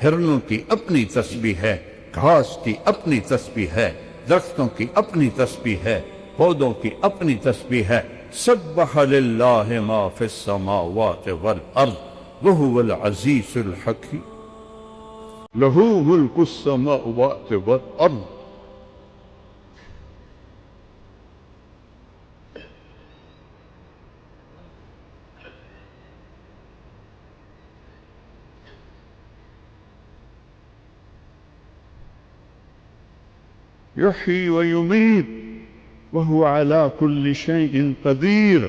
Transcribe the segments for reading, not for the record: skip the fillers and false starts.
ہرنوں کی اپنی تسبیح ہے، گھاس کی اپنی تسبیح ہے، درختوں کی اپنی تسبیح ہے، پودوں کی اپنی تسبیح ہے۔ سبح للہ ما فی السماوات والارض وہو العزیز الحکیم، لہ ملک السماوات والارض۔ یحیی ویمیت وہو علی کل شیء قدیر۔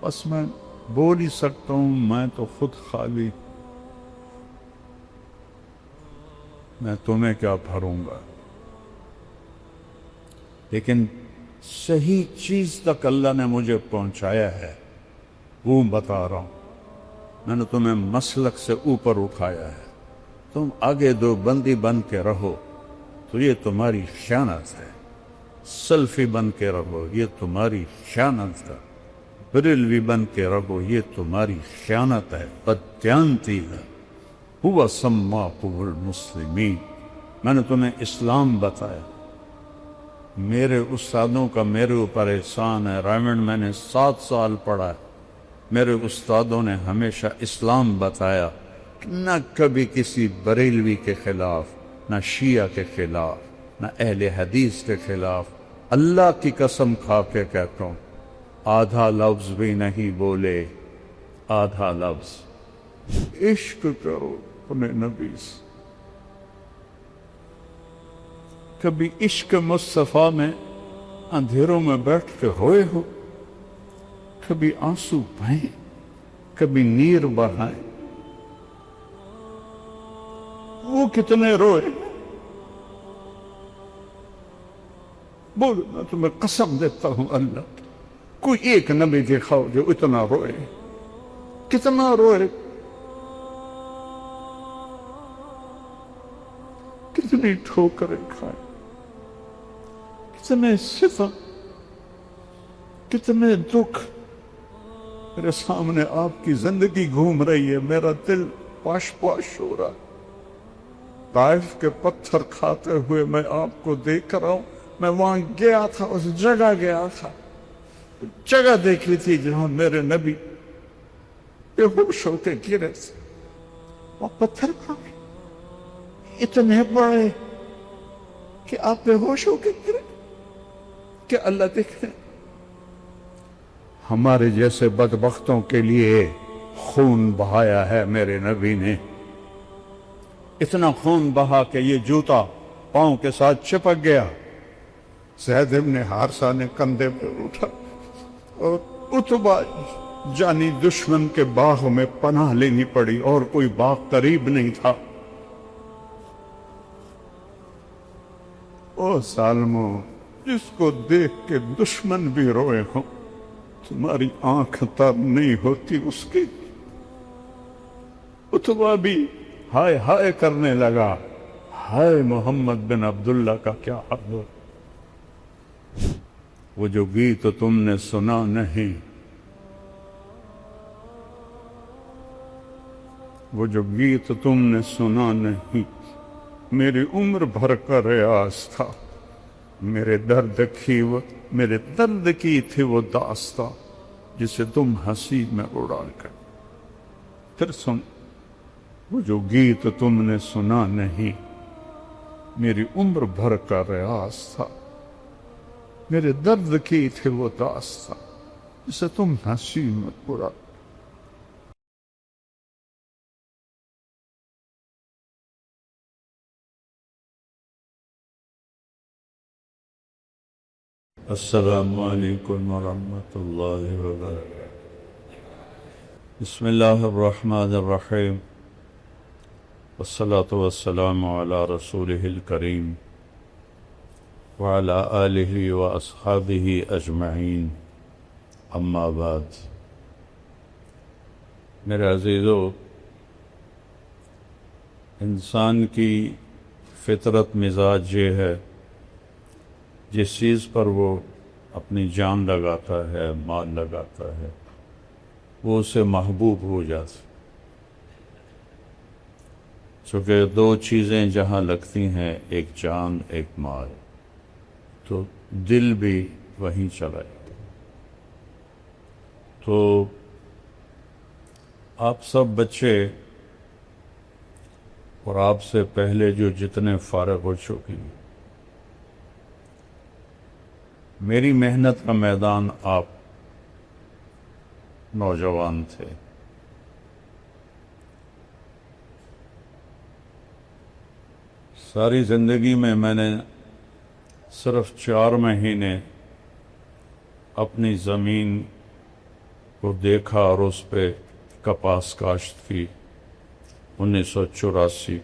بس میں بول ہی سکتا ہوں، میں تو خود خالی، میں تمہیں کیا بھروں گا، لیکن صحیح چیز تک اللہ نے مجھے پہنچایا ہے، وہ بتا رہا ہوں۔ میں نے تمہیں مسلک سے اوپر اٹھایا ہے، تم آگے دو بندی بن کے رہو تو یہ تمہاری خیانت ہے، سلفی بن کے رہو یہ تمہاری خیانت ہے، بریلوی بن کے رہو یہ تمہاری خیانت ہے، بددیانتی ہے۔ ہوا سماکم المسلمین، میں نے تمہیں اسلام بتایا۔ میرے استادوں کا میرے اوپر احسان ہے، رائمنڈ میں نے 7 سال پڑھا ہے، میرے استادوں نے ہمیشہ اسلام بتایا، نہ کبھی کسی بریلوی کے خلاف، نہ شیعہ کے خلاف، نہ اہل حدیث کے خلاف۔ اللہ کی قسم کھا کے کہتا ہوں، آدھا لفظ بھی نہیں بولے، آدھا لفظ۔ عشق کرو اپنے نبی سے۔ کبھی عشق مصطفیٰ میں اندھیروں میں بیٹھ کے روئے ہو؟ کبھی آنسو بہائیں، کبھی نیر بہائیں؟ وہ کتنے روئے؟ بولو، میں تمہیں قسم دیتا ہوں اللہ، کوئی ایک نبی دکھاؤ جو اتنا روئے۔ کتنا روئے؟ کتنی ٹھوکریں کھائے، کتنے ستم، کتنے دکھ۔ میرے سامنے آپ کی زندگی گھوم رہی ہے، میرا دل پاش پاش ہو رہا ہے۔ طائف کے پتھر کھاتے ہوئے میں آپ کو دیکھ رہا ہوں۔ میں وہاں گیا تھا، اس جگہ گیا تھا، جگہ دیکھی تھی جہاں میرے نبی بے ہوش ہو کے گرے تھے۔ وہ پتھر کھائے اتنے بڑے کہ آپ بے ہوش ہو کے گرے، کہ اللہ دیکھ رہے۔ ہمارے جیسے بدبختوں کے لیے خون بہایا ہے میرے نبی نے، اتنا خون بہا کہ یہ جوتا پاؤں کے ساتھ چپک گیا۔ زید ابن حارثہ نے کندھے پر اٹھا، اور عتبہ جانی دشمن کے باغ میں پناہ لینی پڑی، اور کوئی باغ قریب نہیں تھا۔ او ظالمو، جس کو دیکھ کے دشمن بھی روئے ہوں، تمہاری آنکھ تر نہیں ہوتی اس کی۔ عتبہ بھی ہائے ہائے کرنے لگا، ہائے محمد بن عبداللہ کا کیا حال ہو۔ وہ جو گیت تم نے سنا نہیں، وہ جو گیت تم نے سنا نہیں، میری عمر بھر کا ریاض تھا۔ میرے درد کی تھی وہ داستاں جسے تم ہنسی میں اڑا کر۔ پھر سن، وہ جو گیت تم نے سنا نہیں، میری عمر بھر کا ریاض تھا۔ میرے درد کی تھی وہ داستاں جسے تم ہنسی میں اڑا۔ السلام علیکم ورحمۃ اللہ وبرکاتہ۔ بسم اللہ الرحمن الرحیم، والصلاة والسلام علی رسولہ الکریم وعلی آلہ واصحابہ اجمعین، اما بعد۔ میرے عزیزو، انسان کی فطرت مزاج یہ ہے، جس چیز پر وہ اپنی جان لگاتا ہے، مال لگاتا ہے، وہ اسے محبوب ہو جاتا ہے۔ چونکہ دو چیزیں جہاں لگتی ہیں، ایک جان ایک مال، تو دل بھی وہیں چلا جاتا۔ تو آپ سب بچے اور آپ سے پہلے جو جتنے فارغ ہو چکے ہیں، میری محنت کا میدان آپ نوجوان تھے۔ ساری زندگی میں نے صرف 4 مہینے اپنی زمین کو دیکھا اور اس پہ کپاس کاشت کی، 1984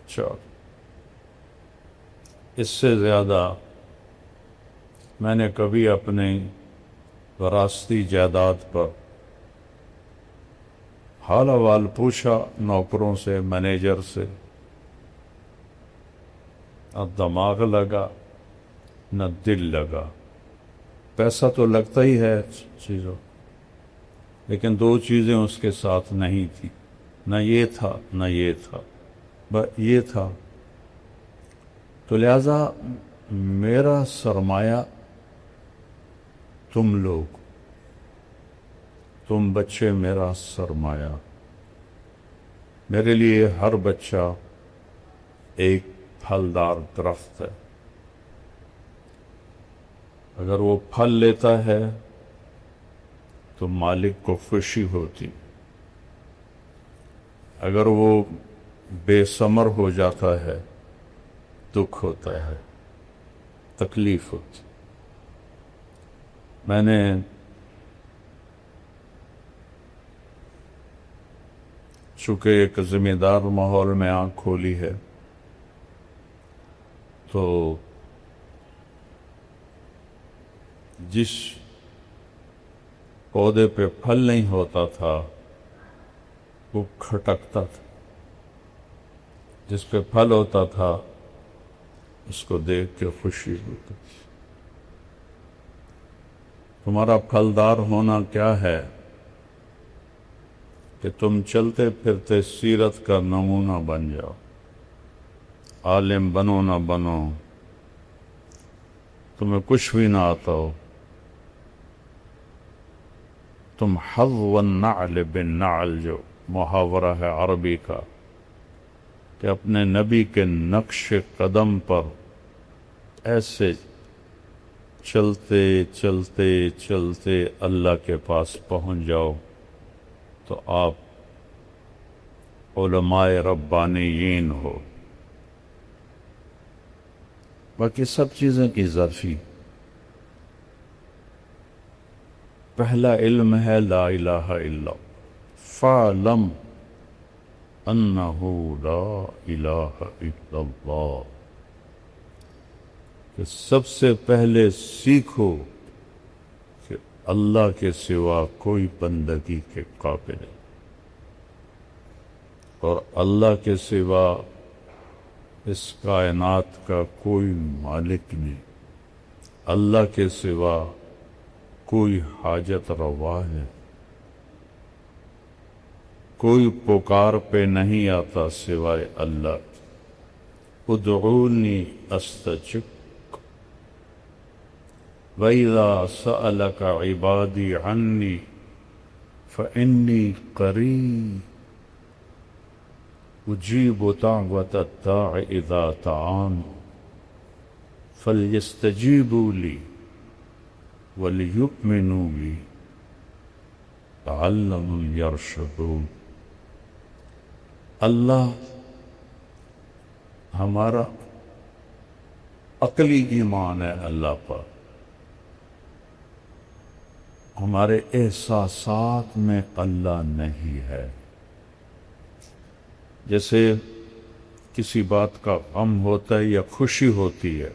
4۔ اس سے زیادہ میں نے کبھی اپنی وراثتی جائیداد پر حال احوال پوچھا نوکروں سے، مینیجر سے، نہ دماغ لگا نہ دل لگا۔ پیسہ تو لگتا ہی ہے چیزوں، لیکن 2 چیزیں اس کے ساتھ نہیں تھی، نہ یہ تھا نہ یہ تھا، بس یہ تھا۔ تو لہذا میرا سرمایہ تم لوگ، تم بچے میرا سرمایہ۔ میرے لیے ہر بچہ ایک پھلدار درخت ہے۔ اگر وہ پھل لیتا ہے تو مالک کو خوشی ہوتی، اگر وہ بے ثمر ہو جاتا ہے دکھ ہوتا ہے، تکلیف ہوتی۔ میں نے چونکہ ایک ذمہ دار ماحول میں آنکھ کھولی ہے، تو جس پودے پہ پھل نہیں ہوتا تھا وہ کھٹکتا تھا، جس پہ پھل ہوتا تھا اس کو دیکھ کے خوشی ہوتی۔ تمہارا پھلدار ہونا کیا ہے کہ تم چلتے پھرتے سیرت کا نمونہ بن جاؤ۔ عالم بنو نہ بنو، تمہیں کچھ بھی نہ آتا ہو، تم حظو النعل بالنعل، جو محاورہ ہے عربی کا، کہ اپنے نبی کے نقش قدم پر ایسے چلتے چلتے چلتے اللہ کے پاس پہنچ جاؤ تو آپ علماء ربانیین ہو۔ باقی سب چیزیں کی ظرفی۔ پہلا علم ہے لا الہ الا اللہ، فَاعْلَمْ أَنَّهُ لَا إِلَٰهَ إِلَّا اللَّهُ، کہ سب سے پہلے سیکھو کہ اللہ کے سوا کوئی بندگی کے قابل نہیں، اور اللہ کے سوا اس کائنات کا کوئی مالک نہیں، اللہ کے سوا کوئی حاجت روا ہے، کوئی پکار پہ نہیں آتا سوائے اللہ۔ ادعونی استجب، وَإِذَا سَأَلَكَ عِبَادِي عَنِّي فَإِنِّي قَرِيبٌ أُجِيبُ دَعْوَةَ الدَّاعِ إِذَا دَعَانِ فَلْيَسْتَجِيبُوا لِي وَلْيُؤْمِنُوا بِي لَعَلَّهُمْ يَرْشُدُونَ۔ اللہ ہمارا عقلی ایمان ہے اللہ پر، ہمارے احساسات میں اللہ نہیں ہے۔ جیسے کسی بات کا غم ہوتا ہے یا خوشی ہوتی ہے،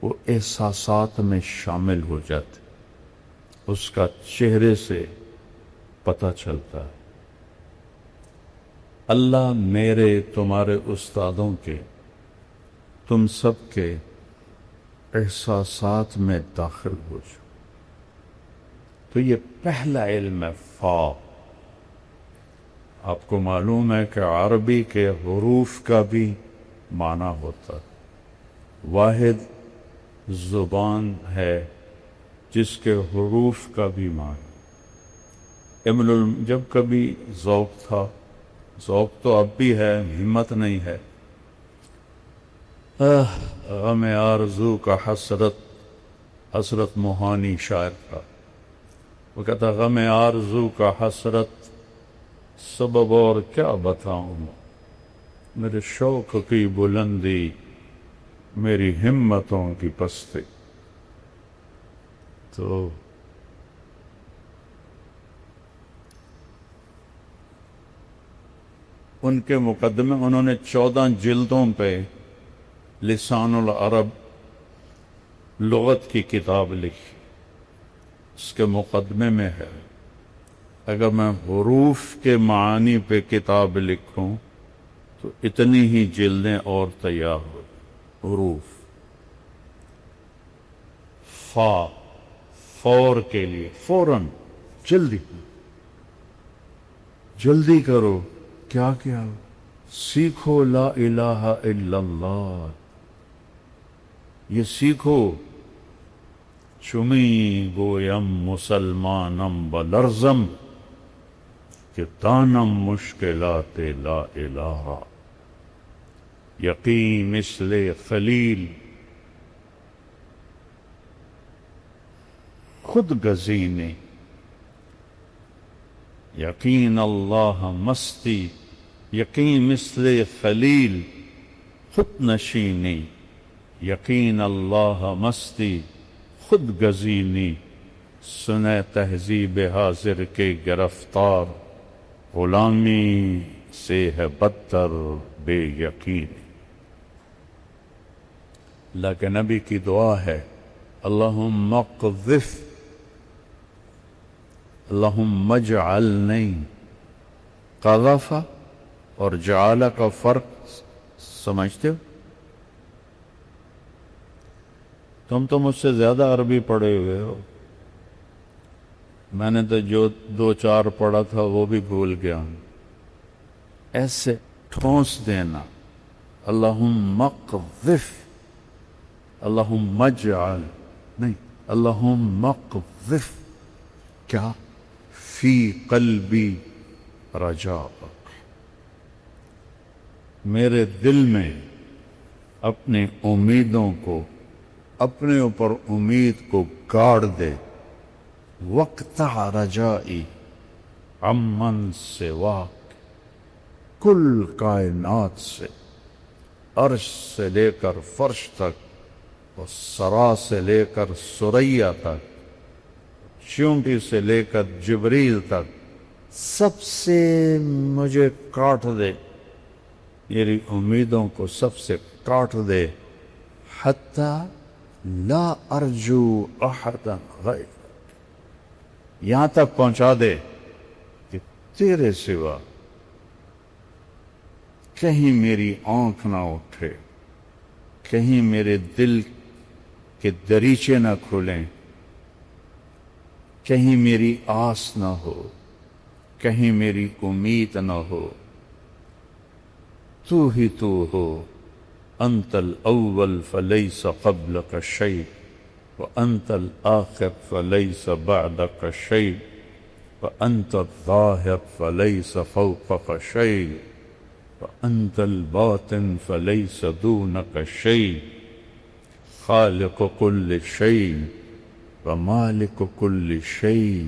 وہ احساسات میں شامل ہو جاتے، اس کا چہرے سے پتہ چلتا ہے۔ اللہ میرے، تمہارے استادوں کے، تم سب کے احساسات میں داخل ہو جاؤ۔ تو یہ پہلا علم ہے، آپ کو معلوم ہے کہ عربی کے حروف کا بھی معنی ہوتا ہے، واحد زبان ہے جس کے حروف کا بھی معنی۔ جب کبھی ذوق تھا، ذوق تو اب بھی ہے، ہمت نہیں ہے، غم آرزو کا حسرت موہانی شاعر تھا، وہ کہتا غم آرزو کا حسرت سبب اور کیا بتاؤں، میرے شوق کی بلندی میری ہمتوں کی پستی۔ تو ان کے مقدمے انہوں نے 14 جلدوں پہ لسان العرب لغت کی کتاب لکھی، اس کے مقدمے میں ہے اگر میں حروف کے معانی پہ کتاب لکھوں تو اتنی ہی جلدیں اور تیار ہو۔ حروف، فا فور کے لیے، فوراً، جلدی کرو، کیا سیکھو لا الہ الا اللہ، یہ سیکھو، چمی گویم مسلمانم بلرزم کہ دانم مشکلات لا الہ، یقین مثل خلیل خود گزینی، یقین اللہ مستی، یقین مثل خلیل خود نشینی، یقین اللہ مستی خود گزینی، سنے تہذیب حاضر کے گرفتار، غلامی سے ہے بدتر بے یقینی۔ اللہ کے نبی کی دعا ہے اللہم اقذف، اللہم اجعلنی، قذف اور جعل کا فرق سمجھتے ہو؟ تم تو مجھ سے زیادہ عربی پڑھے ہوئے ہو، میں نے تو جو 2-4 پڑھا تھا وہ بھی بھول گیا ہوں۔ ایسے ٹھونس دینا، اللہم اقذف، اللہم اجعل نہیں، اللہم اقذف کیا فی قلبی رجاءک، میرے دل میں اپنی امیدوں کو، اپنے اوپر امید کو گاڑ دے، وقتع رجائی عمن سواک، کل کائنات سے، عرش سے لے کر فرش تک اور سرا سے لے کر ثریا تک، چونٹی سے لے کر جبریل تک، سب سے مجھے کاٹ دے، میری امیدوں کو سب سے کاٹ دے، حتی لا ارجو احدا غیر، یہاں تک پہنچا دے کہ تیرے سوا کہیں میری آنکھ نہ اٹھے، کہیں میرے دل کے دریچے نہ کھلیں، کہیں میری آس نہ ہو، کہیں میری امید نہ ہو، تو ہی تو ہو، انت الاول فلیس قبلک شیء وانت الآخر فلیس بعدک شیء وانت الظاہر فلیس فوقک شیء وانت الباطن فلیس دونک شیء، خالق کل شیء ومالک کل شیء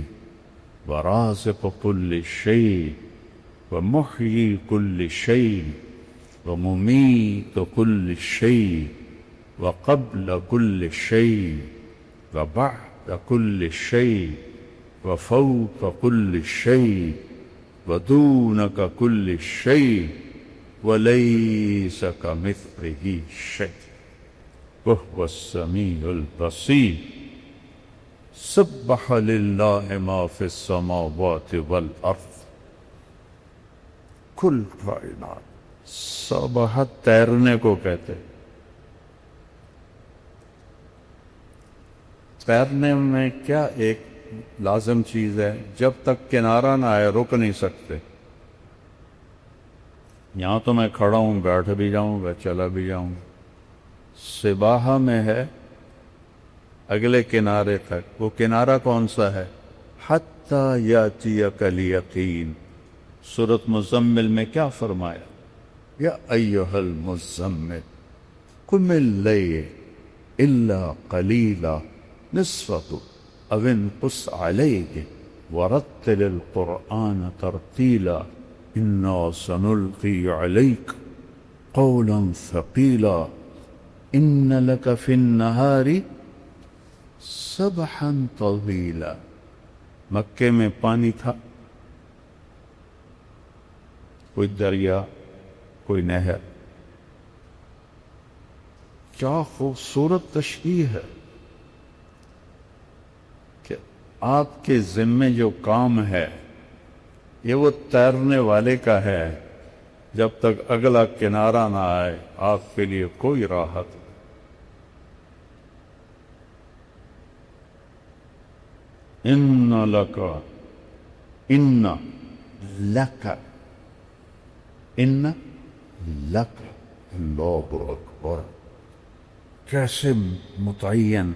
ورازق کل شیء ومحیی کل شیء وممیت كل شيء وقبل كل شيء وبعد كل شيء وفوق كل شيء ودونك كل شيء وليس كمثله شيء وهو السميع البصير، سبح لله ما في السماوات والأرض، كل کائنات، سبحت تیرنے کو کہتے، تیرنے میں کیا ایک لازم چیز ہے، جب تک کنارہ نہ آئے رک نہیں سکتے، یہاں تو میں کھڑا ہوں، بیٹھ بھی جاؤں گا، چلا بھی جاؤں گا۔ سباہہ میں ہے اگلے کنارے تک، وہ کنارہ کون سا ہے؟ حتی یاتیک الیقین۔ سورۃ مزمل میں کیا فرمایا؟ یا ایھا المزمل قم اللیل الا قلیلا نصفہ او انقص علیہ ورتل القرآن ترتیلا انا سنلقی علیک قولا ثقیلا ان لک فی النہار سبحا طویلا۔ مکے میں پانی تھا، کوئی دریا، کوئی نہر۔ کیا خوبصورت تشبیہ ہے کہ آپ کے ذمے جو کام ہے یہ وہ تیرنے والے کا ہے، جب تک اگلا کنارہ نہ آئے آپ کے لیے کوئی راحت نہیں۔ ان لک ان لک ان لک اللہ اکبر، کیسے متعین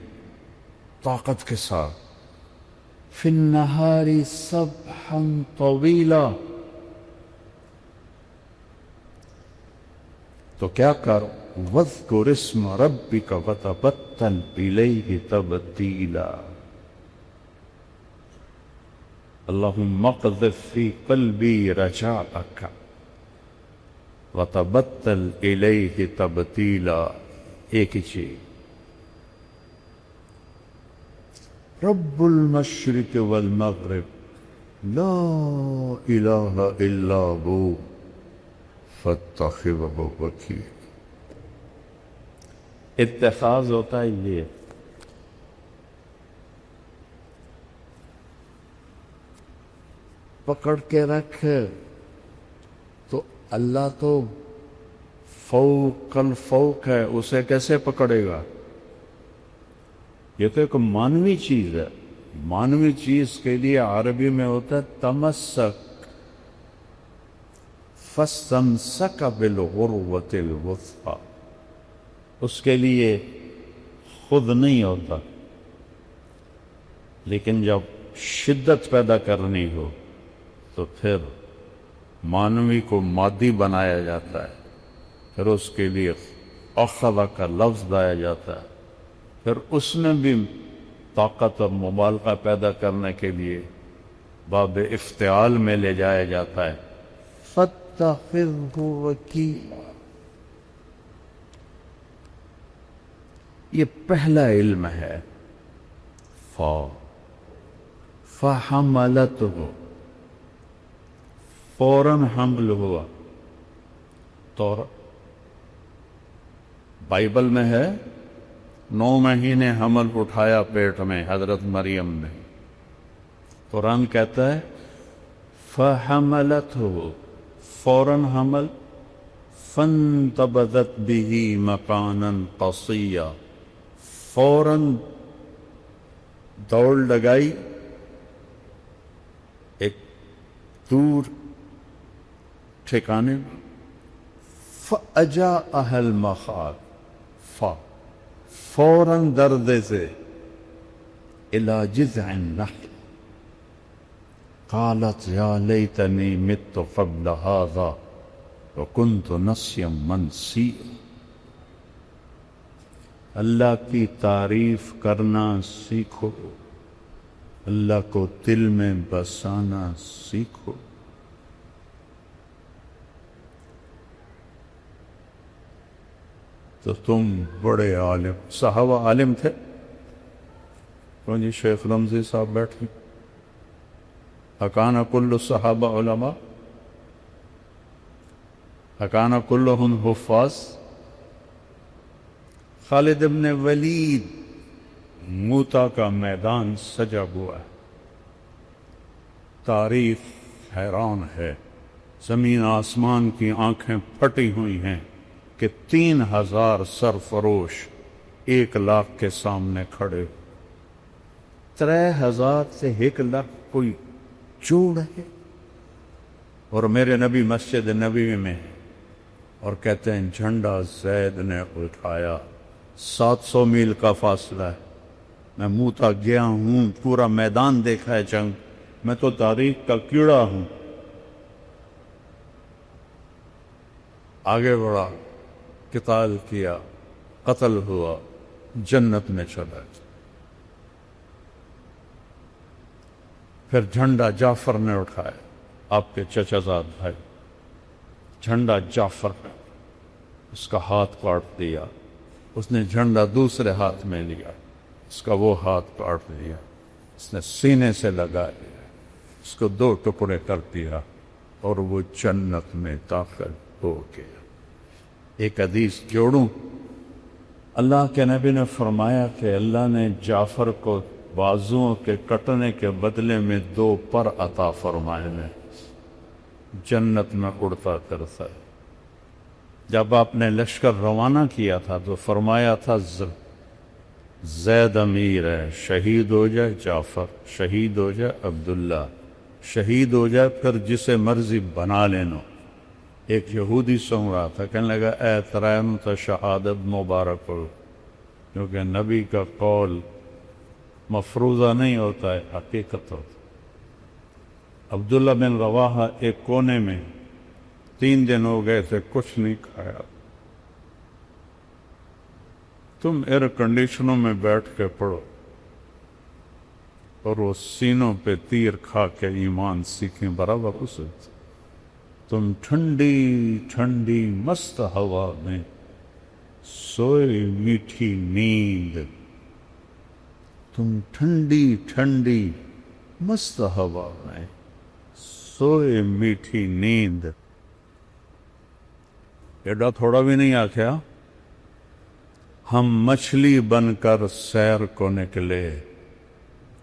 طاقت کے ساتھ، فی النہار سبحا طویلا۔ تو کیا کر، واذکر اسم ربک وتبتل الیہ تبتیلا۔ اللہم اقذف فی قلبی رجاءک وتبتل الیہ تبتیلا۔ ایک ہی چیز، رب المشرق والمغرب لا الہ الا ہو فاتخذہ وکیلا۔ اتخاذ ہوتا ہے یہ، پکڑ کے رکھ، تو اللہ تو فوق الفوق ہے، اسے کیسے پکڑے گا؟ یہ تو ایک مانوی چیز ہے۔ مانوی چیز کے لیے عربی میں ہوتا ہے تمسک، فاستمسک بالعروۃ الوثقی، اس کے لیے خود نہیں ہوتا، لیکن جب شدت پیدا کرنی ہو تو پھر مانوی کو مادی بنایا جاتا ہے، پھر اس کے لیے اخذ کا لفظ لایا جاتا ہے، پھر اس میں بھی طاقت اور مبالغہ پیدا کرنے کے لیے باب افتعال میں لے جایا جاتا ہے، فاتخذہ وکیلا۔ یہ پہلا علم ہے۔ فحملتہ، فوراً حمل ہوا۔ تو بائبل میں ہے 9 مہینے حمل اٹھایا پیٹ میں حضرت مریم نے۔ قرآن کہتا ہے فحملتہ، فوراً حمل، فانتبذت به مکانا قصیا، فوراً دوڑ لگائی ایک دور ٹھکانے میں، فَأَجَاءَهَا الْمَخَاضُ، فوراً دردے سے، إِلَى جِذْعِ النَّخْلِ قالت یا لیتنی مت قبل هذا وکنت نسیا منسیا۔ اللہ کی تعریف کرنا سیکھو، اللہ کو دل میں بسانا سیکھو۔ تو تم بڑے عالم، صحابہ عالم تھے؟ کون جی شیخ رمزی صاحب بیٹھے؟ اکان کل الصحابہ علماء؟ اکان کلہم حفاظ؟ خالد ابن ولید، موتا کا میدان سجا ہوا ہے، تاریخ حیران ہے، زمین آسمان کی آنکھیں پھٹی ہوئی ہیں کہ 3000 سرفروش 1,00,000 کے سامنے کھڑے، 3000 سے 1,00,000 کوئی جوڑ ہے؟ اور میرے نبی مسجد نبوی میں اور کہتے ہیں جھنڈا زید نے اٹھایا. 700 میل کا فاصلہ ہے. میں موتا گیا ہوں, پورا میدان دیکھا ہے جنگ. میں تو تاریخ کا کیڑا ہوں. آگے بڑھا, قتال کیا, قتل ہوا, جنت میں چلا. پھر جھنڈا جعفر نے اٹھایا, آپ کے چچا زاد بھائی. جھنڈا جعفر نے, اس کا ہاتھ کاٹ دیا. اس نے جھنڈا دوسرے ہاتھ میں لیا, اس کا وہ ہاتھ کاٹ دیا. اس نے سینے سے لگا لیا, اس کو 2 ٹکڑے کر دیا, اور وہ جنت میں داخل ہو گیا. ایک حدیث جوڑوں. اللہ کے نبی نے فرمایا کہ اللہ نے جعفر کو بازوؤں کے کٹنے کے بدلے میں 2 پر عطا فرمائے ہیں. جنت میں اڑتا کرتا ہے. جب آپ نے لشکر روانہ کیا تھا تو فرمایا تھا زید امیر ہے, شہید ہو جائے جعفر, شہید ہو جائے عبداللہ, شہید ہو جائے پھر جسے مرضی بنا لینا. ایک یہودی سن رہا تھا, کہنے لگا اے ترائن تو شہادت مبارک ہو, کیونکہ نبی کا قول مفروضہ نہیں ہوتا ہے, حقیقت ہوتا. عبداللہ بن رواحہ ایک کونے میں 3 دن ہو گئے تھے, کچھ نہیں کھایا. تم ایئر کنڈیشنوں میں بیٹھ کے پڑھو, اور وہ سینوں پہ تیر کھا کے ایمان سیکھیں برابر اسے. تم ٹھنڈی ٹھنڈی مست ہوا میں سوئے میٹھی نیند. تم ٹھنڈی ٹھنڈی مست ہوا میں سوئے میٹھی نیند. ایڈا تھوڑا بھی نہیں آکھیا. ہم مچھلی بن کر سیر کو نکلے,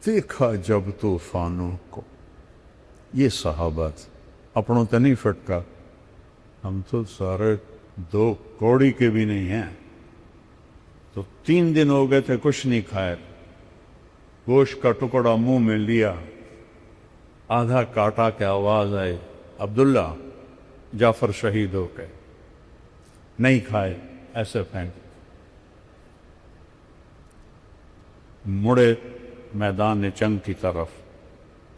دیکھا جب طوفانوں کو. یہ صحابہ اپنوں تو نہیں فٹکا. ہم تو سارے 2 کوڑی کے بھی نہیں ہیں. تو 3 دن ہو گئے تھے, کچھ نہیں کھائے. گوشت کا ٹکڑا منہ میں لیا, آدھا کاٹا کے آواز آئی, عبداللہ جعفر شہید ہو گئے. نہیں کھائے, ایسے پھینک. مڑے میدان جنگ کی طرف.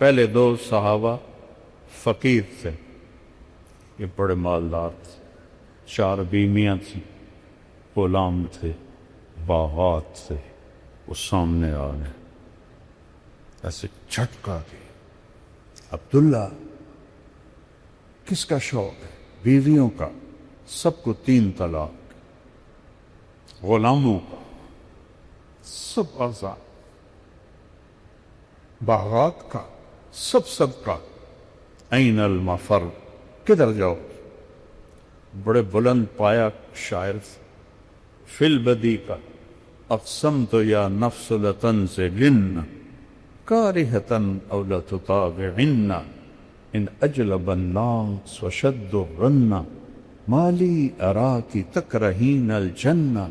پہلے 2 صحابہ فقیر تھے, یہ بڑے مالدار تھے. 4 بیویاں تھیں, غلام تھے, باغات تھے. وہ سامنے آ گئے, ایسے جھٹکا دیا. عبداللہ کس کا شوق ہے؟ بیویوں کا. سب کو 3 طلاق. غلاموں کا سب آزاد. باغات کا سب کا. این المفر, کدھر جاؤ؟ بڑے بلند پایا شاعر. فی البدی کا اقسمت یا نفس لتنزلن کارہتن او لتطاوعن ان اجلب الناس وشد الرن مالی اراکی تکرہین الجنہ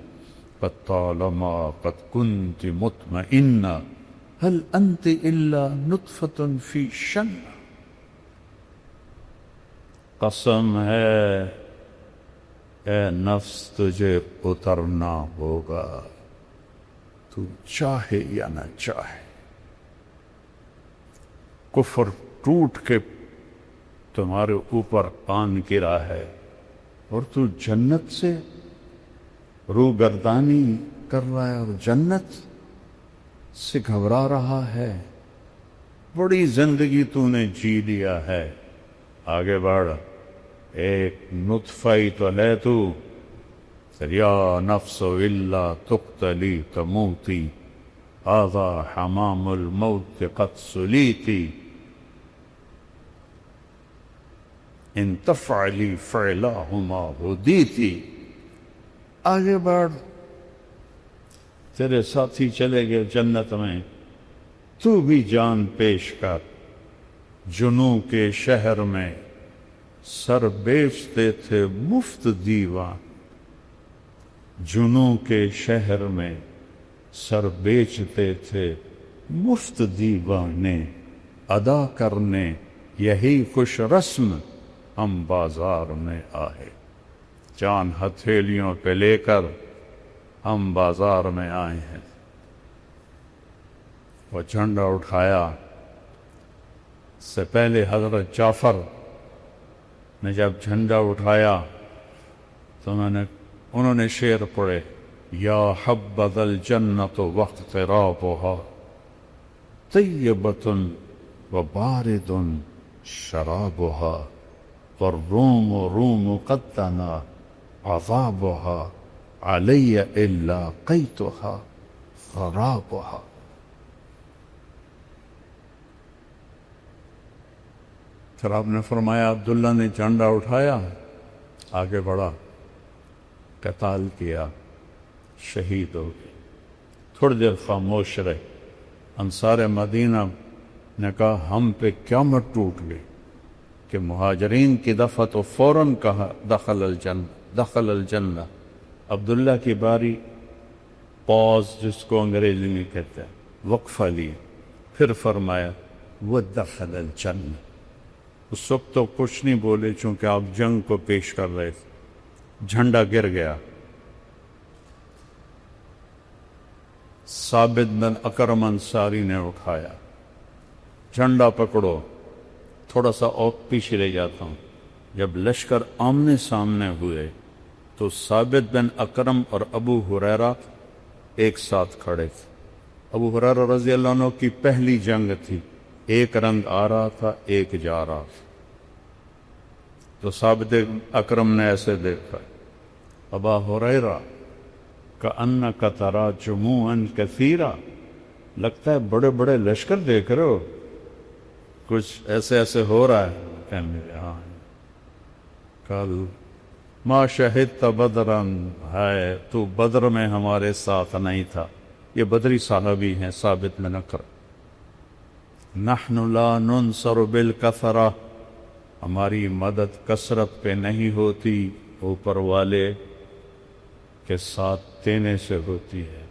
قد طالما قد كنت مطمئنہ هل انت الا نطفة فی شن. قسم ہے اے نفس تجھے اترنا ہوگا, تو چاہے یا نہ چاہے. کفر ٹوٹ کے تمہارے اوپر آن گرا ہے, اور تو جنت سے روگردانی کر رہا ہے, اور جنت سے گھبرا رہا ہے. بڑی زندگی تو نے جی لیا ہے, آگے بڑھ. ایک نطفہ ہی تو لے تو. یا نفس الا تقتلی تموتی هذا حمام الموت قد سلیتی ان تفعلی فعلہما ہدیتی. آگے بڑھ. تیرے ساتھی چلے گئے جنت میں, تو بھی جان پیش کر. جنوں کے شہر میں سر بیچتے تھے مفت دیوان. جنوں کے شہر میں سر بیچتے تھے مفت دیوانے. ادا کرنے یہی خوش رسم ہم بازار میں آئے. چاند ہتھیلیوں پہ لے کر ہم بازار میں آئے ہیں۔ وہ جھنڈا اٹھایا، سے پہلے حضرت جعفر نے جب جھنڈا اٹھایا تو انہوں نے شعر پڑھے، یا حبذا الجنت واقترابها طیبۃ وبارد شرابها والروم روم قد دنا عذابها علی الا قیتها خرابها۔ پھر آپ نے فرمایا عبداللہ نے جھنڈا اٹھایا، آگے بڑھا، قتال کیا، شہید ہو گئے۔ تھوڑی دیر خاموش رہے۔ انصار مدینہ نے کہا ہم پہ قیامت ٹوٹ گئی کہ مہاجرین کی دفعہ تو فوراً کہا دخل الجنہ، عبداللہ کی باری، پاز جس کو انگریزی میں کہتے ہیں، وقفہ لیے، پھر فرمایا وَدَخَلَ الْجَنَّةَ۔ اس وقت تو کچھ نہیں بولے چونکہ آپ جنگ کو پیش کر رہے تھے۔ جھنڈا گر گیا، ثابت بن اکرم انصاری نے اٹھایا، جھنڈا پکڑو۔ تھوڑا سا اور پیچھے لے جاتا ہوں، جب لشکر آمنے سامنے ہوئے تو ثابت بن اکرم اور ابو ہریرہ ایک ساتھ کھڑے تھے۔ ابو ہریرہ رضی اللہ عنہ کی پہلی جنگ تھی، ایک رنگ آ رہا تھا، ایک جا رہا تھا، تو ثابت اکرم نے ایسے دیکھا، ابا ہریرہ کأنک تری جموعا کثیرا، لگتا ہے بڑے بڑے لشکر دیکھ رہے ہو، کچھ ایسے ایسے ہو رہا ہے۔ کہنے لگے ہاں، کل ما شہدت بدرا، ہے تو بدر میں ہمارے ساتھ نہیں تھا۔ یہ بدری صحابی ہیں ثابت بن اکرم۔ نحن لا ننصر بالکثرہ، ہماری مدد کثرت پہ نہیں ہوتی، اوپر والے کے ساتھ دینے سے ہوتی ہے۔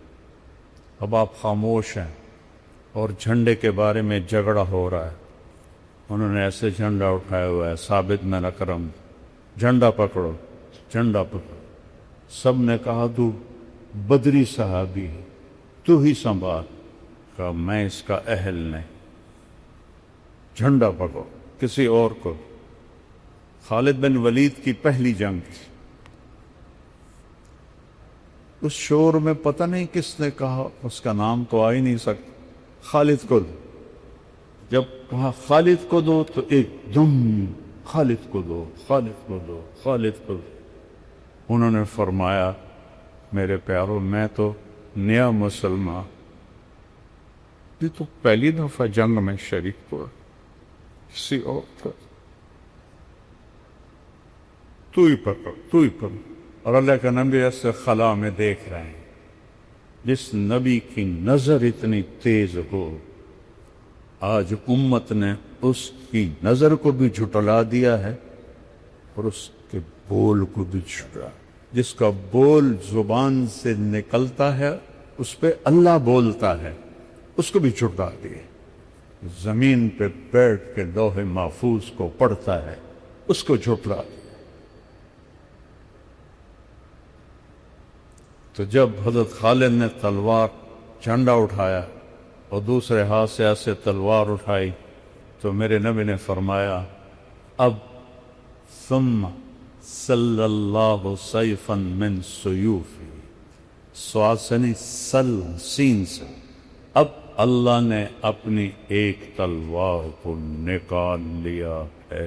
اب آپ خاموش ہیں اور جھنڈے کے بارے میں جھگڑا ہو رہا ہے۔ انہوں نے ایسے جھنڈا اٹھایا ہوا ہے، ثابت بن اکرم، جھنڈا پکڑو، جھنڈا پکڑو۔ سب نے کہا تو بدری صحابی ہے، تو ہی سنبھال۔ کہا میں اس کا اہل نہیں، جھنڈا پکڑو کسی اور کو۔ خالد بن ولید کی پہلی جنگ تھی، اس شور میں پتہ نہیں کس نے کہا، اس کا نام تو آ ہی نہیں سکتا، خالد کو دو۔ جب کہا خالد کو دو تو ایک دم خالد کو دو، خالد کو دو، خالد کو دو۔ انہوں نے فرمایا میرے پیارو میں تو نیا مسلمان، یہ تو پہلی دفعہ جنگ میں شریک ہوا، کسی اور تھا، تو ہی پکڑ، تو ہی پکڑ۔ اور اللہ کا نبی ایسے خلا میں دیکھ رہے ہیں، جس نبی کی نظر اتنی تیز ہو، آج امت نے اس کی نظر کو بھی جھٹلا دیا ہے اور اس کے بول کو بھی جھٹلا۔ جس کا بول زبان سے نکلتا ہے اس پہ اللہ بولتا ہے، اس کو بھی جھٹلا دیا۔ زمین پہ بیٹھ کے لوح محفوظ کو پڑھتا ہے، اس کو جھٹلا دیا۔ تو جب حضرت خالد نے تلوار، جھنڈا اٹھایا اور دوسرے ہاتھ سے ایسے تلوار اٹھائی تو میرے نبی نے فرمایا اب ثم صلی اللہ سیفا من سیوفی، سواد سے نہیں، سل سین سے، اب اللہ نے اپنی ایک تلوار کو نکال لیا ہے۔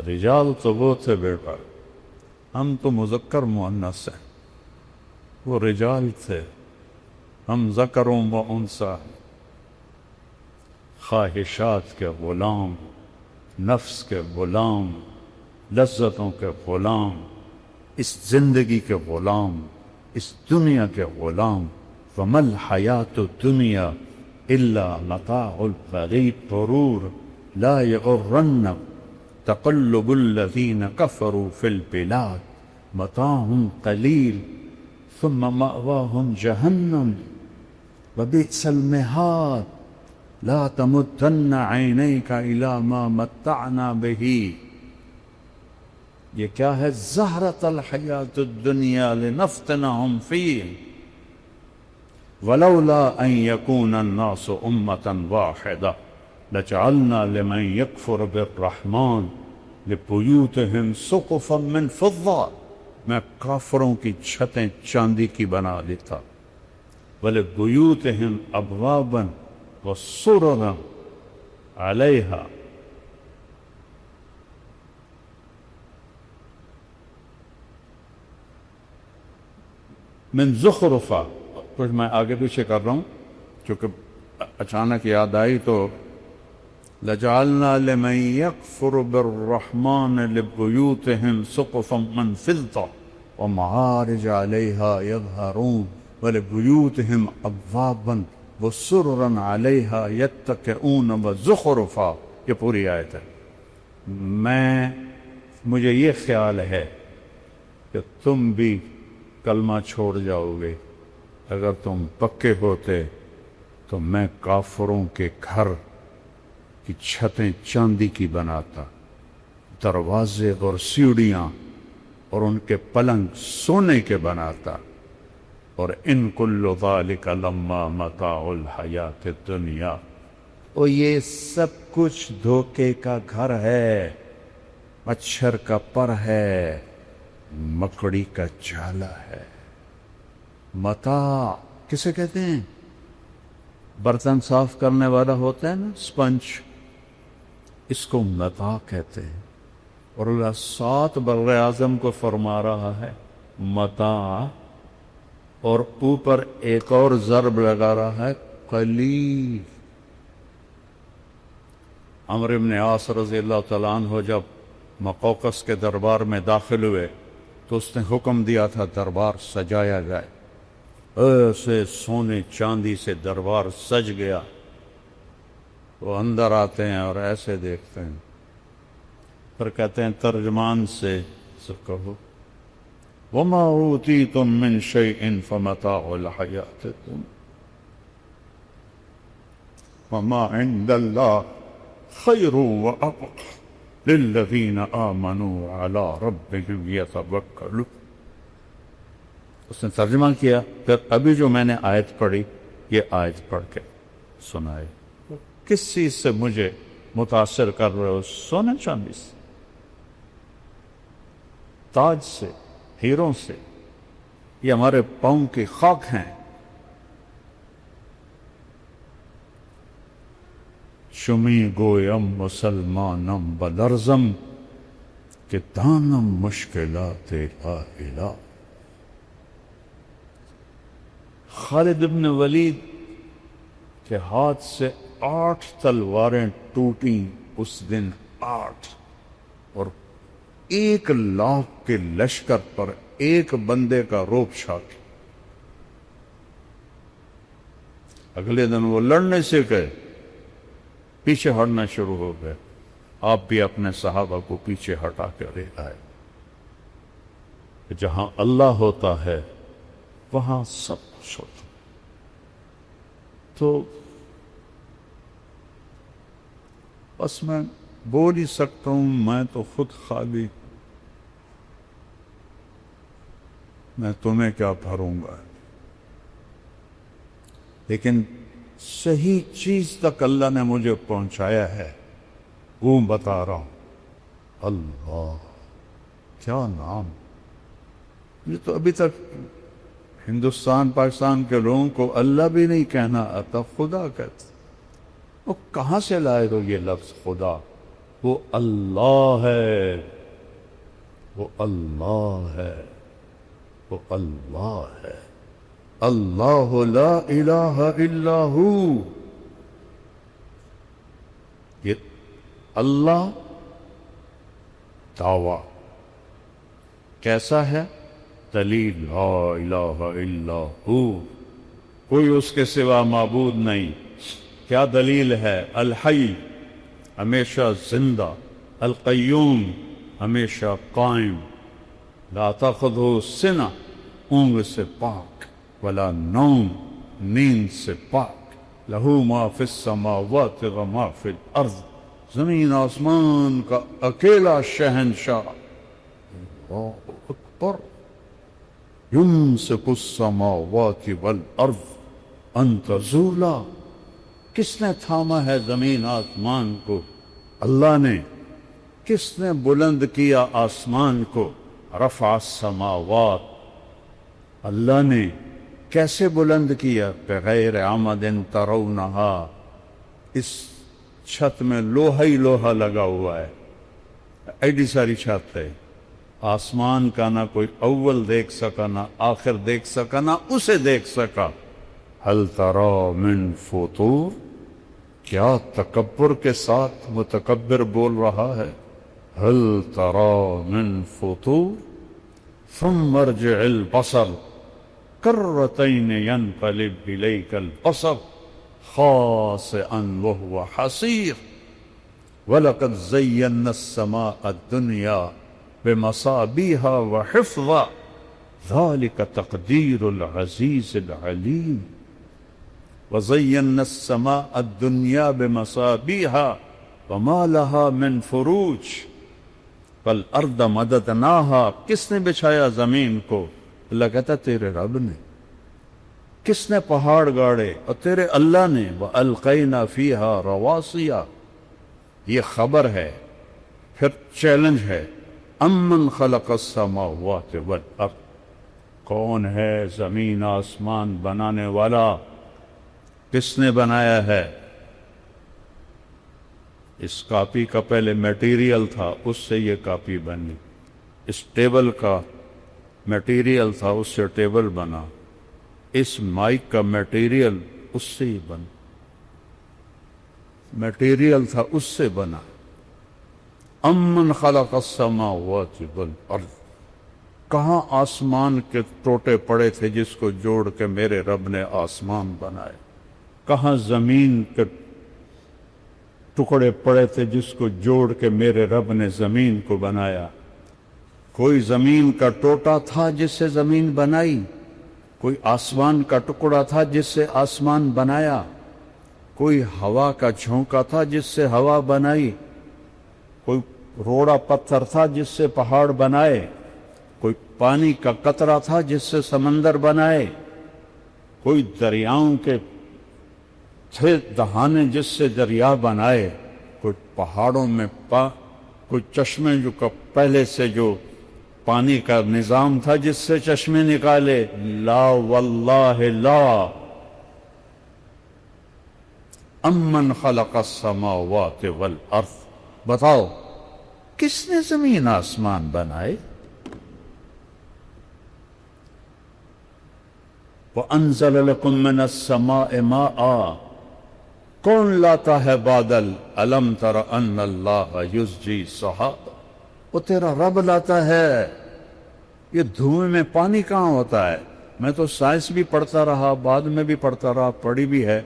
رجال تو وہ تھے بیٹا، ہم تو مذکر مؤنث ہیں، وہ رجال تھے، ہم ذکروں و انثیٰ، خواہشات کے غلام، نفس کے غلام، لذتوں کے غلام، اس زندگی کے غلام، اس دنیا کے غلام۔ وَمَا الْحَيَاةُ الدُّنْيَا إِلَّا مَتَاعُ الْغُرُورِ لَا يَغُرَّنَّكُمْ تقلب الذین کفروا فی البلاد متاع قلیل ثم مأواہم جہنم وبئس المہاد۔ لا تمدن عینیک الی ما متعنا بہ، یہ کیا ہے؟ زہرۃ الحیات الدنیا لنفتنہم فیہ ولولا ان یکون الناس امۃ واحدہ لجعلنا لمن یکفر بالرحمن لبیوتہم سقفا من فضہ، میں کافروں کی چھتیں چاندی کی بنا دیتا، وَلِبُيُوتِهِمْ أَبْوَابًا وَسُرُرًا عَلَيْهَا، من زخرفہ، کچھ میں آگے پیچھے کر رہا ہوں چونکہ اچانک یاد آئی تو لَجَعَلْنَا لِمَنْ يَكْفُرُ بِالرَّحْمَنِ لِبُيُوتِهِمْ سُقُفًا مِّن فِضَّةٍ وَمَعَارِجَ عَلَيْهَا يَظْهَرُونَ وَلِبُيُوتِهِمْ أَبْوَابًا وَسُرُرًا عَلَيْهَا يَتَّكِئُونَ وَزُخْرُفًا، یہ پوری آیت ہے۔ مجھے یہ خیال ہے کہ تم بھی کلمہ چھوڑ جاؤ گے، اگر تم پکے ہوتے تو میں کافروں کے گھر کی چھتیں چاندی کی بناتا، دروازے اور سیڑھیاں اور ان کے پلنگ سونے کے بناتا، اور ان کل ذالک لما متاع الحیات الدنیا، اور یہ سب کچھ دھوکے کا گھر ہے، مچھر کا پر ہے، مکڑی کا جالا ہے۔ متاع کسے کہتے ہیں؟ برتن صاف کرنے والا ہوتا ہے نا، سپنج، اس کو متاع کہتے ہیں۔ اور اللہ 7 بر اعظم کو فرما رہا ہے متاع، اور اوپر ایک اور ضرب لگا رہا ہے قلیل۔ عمرو بن عاص رضی اللہ تعالیٰ عنہ جب مقوقس کے دربار میں داخل ہوئے تو اس نے حکم دیا تھا دربار سجایا جائے، ایسے سونے چاندی سے دربار سج گیا۔ وہ اندر آتے ہیں اور ایسے دیکھتے ہیں، پھر کہتے ہیں ترجمان سے کہو وَمَا أُوتِيتُم مِّن شَيْءٍ فَمَتَاعُ الْحَيَاةِ الدُّنْيَا وَمَا عِندَ اللَّهِ خَيْرٌ وَأَبْقَىٰ لِلَّذِينَ آمَنُوا وَعَلَىٰ رَبِّهِمْ يَتَوَكَّلُونَ۔ اس نے ترجمہ کیا، پھر ابھی جو میں نے آیت پڑھی یہ آیت پڑھ کے سنائے۔ کس چیز سے مجھے متاثر کر رہے ہو؟ سونے چاندی سے، تاج سے، ہیروں سے، یہ ہمارے پاؤں کی خاک ہیں۔ شمی گویم مسلمانم بلرزم کہ دانم مشکلات لا الہ۔ خالد بن ولید کے ہاتھ سے 8 تلواریں ٹوٹیں اس دن، 8، اور 1,00,000 کے لشکر پر ایک بندے کا روب چھاٹ۔ اگلے دن وہ لڑنے سے گئے، پیچھے ہٹنا شروع ہو گئے۔ آپ بھی اپنے صحابہ کو پیچھے ہٹا کے لے آئے۔ جہاں اللہ ہوتا ہے وہاں سب کچھ ہوتا۔ تو بس میں بول ہی سکتا ہوں، میں تو خود خالی، میں تمہیں کیا بھروں گا، لیکن صحیح چیز تک اللہ نے مجھے پہنچایا ہے، وہ بتا رہا ہوں۔ اللہ، کیا نام! یہ تو ابھی تک ہندوستان پاکستان کے لوگوں کو اللہ بھی نہیں کہنا آتا، خدا کہتے۔ وہ کہاں سے لائے ہو یہ لفظ خدا؟ وہ اللہ ہے، وہ اللہ ہے، وہ اللہ ہے۔ اللہ لا الہ الا ہو۔ یہ اللہ دعویٰ کیسا ہے؟ دلیل لا الہ الا ہو، کوئی اس کے سوا معبود نہیں۔ کیا دلیل ہے؟ الحی، ہمیشہ زندہ، القیوم، ہمیشہ قائم، لا تاخذہ سنہ، اونگ سے پاک، ولا نوم، نیند سے پاک، لہو ما فی السماوات و ما فی الارض، زمین آسمان کا اکیلا شہنشاہ۔ اللہ اکبر۔ یمسک السماوات والارض ان تزولا، کس نے تھاما ہے زمین آسمان کو؟ اللہ نے۔ کس نے بلند کیا آسمان کو؟ رفع السماوات، اللہ نے۔ کیسے بلند کیا؟ بغیر عمد ترونہا، اس چھت میں لوہا ہی لوہا لگا ہوا ہے، ایڈی ساری چھت ہے۔ آسمان کا نہ کوئی اول دیکھ سکا، نہ آخر دیکھ سکا، نہ اسے دیکھ سکا۔ هل ترى من فطور، کیا تکبر کے ساتھ متکبر بول رہا ہے؟ هل ترى من فطور ثم ارجع البصر کرتین ينقلب إليك البصر خاسئا وهو حسير وَلَقَدْ زَيَّنَّا السَّمَاءَ الدُّنْيَا بِمَصَابِيحَ وَحِفْظًا ذَلِكَ تَقْدِيرُ الْعَزِيزِ الْعَلِيمِ وَزَيَّنَّا السَّمَاءَ الدُّنْيَا بِمَصَابِيحَ وَمَا لَهَا مِنْ فُرُوجٍ وَالْأَرْضَ مَدَدْنَاهَا، کس نے بچھایا زمین کو؟ اللہ کہتا تیرے رب نے۔ کس نے پہاڑ گاڑے؟ اور تیرے اللہ نے۔ وَأَلْقَيْنَا فِيهَا رَوَاسِيَ، یہ خبر ہے، پھر چیلنج ہے۔ امن خلق السماوات والارض، کون ہے زمین آسمان بنانے والا؟ کس نے بنایا ہے؟ اس کاپی کا پہلے میٹیریل تھا، اس سے یہ کاپی بنی۔ اس ٹیبل کا میٹیریل تھا، اس سے ٹیبل بنا۔ اس مائک کا میٹیریل اس سے ہی بنا، میٹیریل تھا اس سے بنا۔ امن خلق السماوات والارض، کہاں آسمان کے ٹوٹے پڑے تھے جس کو جوڑ کے میرے رب نے آسمان بنائے؟ کہاں زمین کے ٹکڑے پڑے تھے جس کو جوڑ کے میرے رب نے زمین کو بنایا؟ کوئی زمین کا ٹوٹا تھا جس سے زمین بنائی؟ کوئی آسمان کا ٹکڑا تھا جس سے آسمان بنایا؟ کوئی ہوا کا جھونکا تھا جس سے ہوا بنائی؟ کوئی روڑا پتھر تھا جس سے پہاڑ بنائے؟ کوئی پانی کا قطرہ تھا جس سے سمندر بنائے؟ کوئی دریاؤں کے تھے دہانے جس سے دریا بنائے؟ کوئی پہاڑوں میں کوئی چشمے جو پہلے سے جو پانی کا نظام تھا جس سے چشمے نکالے؟ لا واللہ لا۔ امن خلق السماوات والارض، بتاؤ کس نے زمین آسمان بنائے؟ وَأَنزَلَ لَكُم مِّنَ السَّمَاءِ مَاءً، کون لاتا ہے بادل؟ أَلَمْ تَرَ أَنَّ اللَّهَ يُزْجِي السَّحَابَ، وہ تیرا رب لاتا ہے۔ یہ دھوئیں میں پانی کہاں ہوتا ہے؟ میں تو سائنس بھی پڑھتا رہا، بعد میں بھی پڑھتا رہا، پڑھی بھی ہے۔